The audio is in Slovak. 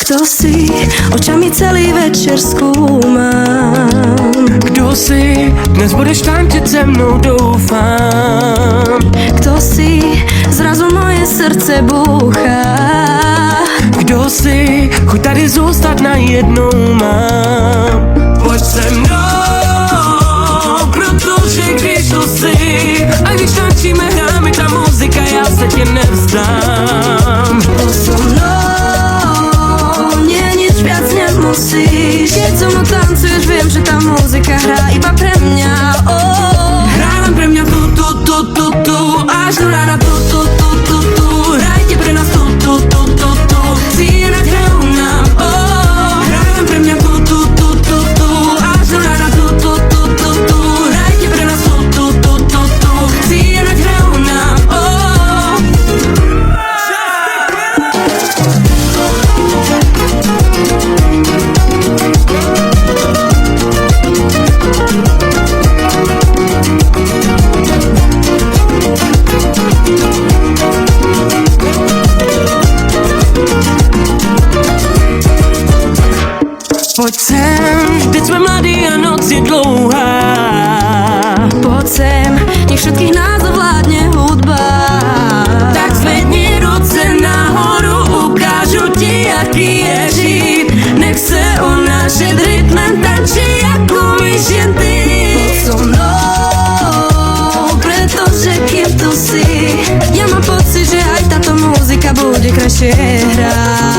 Kto si, očami celý večer skúmam. Kdo si, dnes budeš tančiť se mnou, doufám. Kto si, zrazu moje srdce búcha. Kdo si, chuť tady zůstat najednou mám. Pojď se mnou, protože když tu si, a když tančíme, hráme ta muzika, já se tě nevzdám. So mnou, mne nič viac nemusíš. Keď so mnou tancuješ, viem, že tá muzika hrá iba pre mňa. Hrá len pre mňa tu, až do rána tu. Hrajte pre nás tu. Chci hrať, hrajú nám, hrá len pre mňa tu, až do rána tu. Hrajte pre nás tu. Chci hrať, hrajú nám, Pojď sem, vždyť sme mladí a noc je dlouhá. Poď sem, nech všetkých nás ovládne hudba. Tak zvedni ruce nahoru, ukážu ti, jaký je žít. Nech se u nás žít rytmem tančí, jako my jen ty. Poď so mnou, pretože kým tu si, ja mám pocit, že aj táto muzika bude krajšie hrať.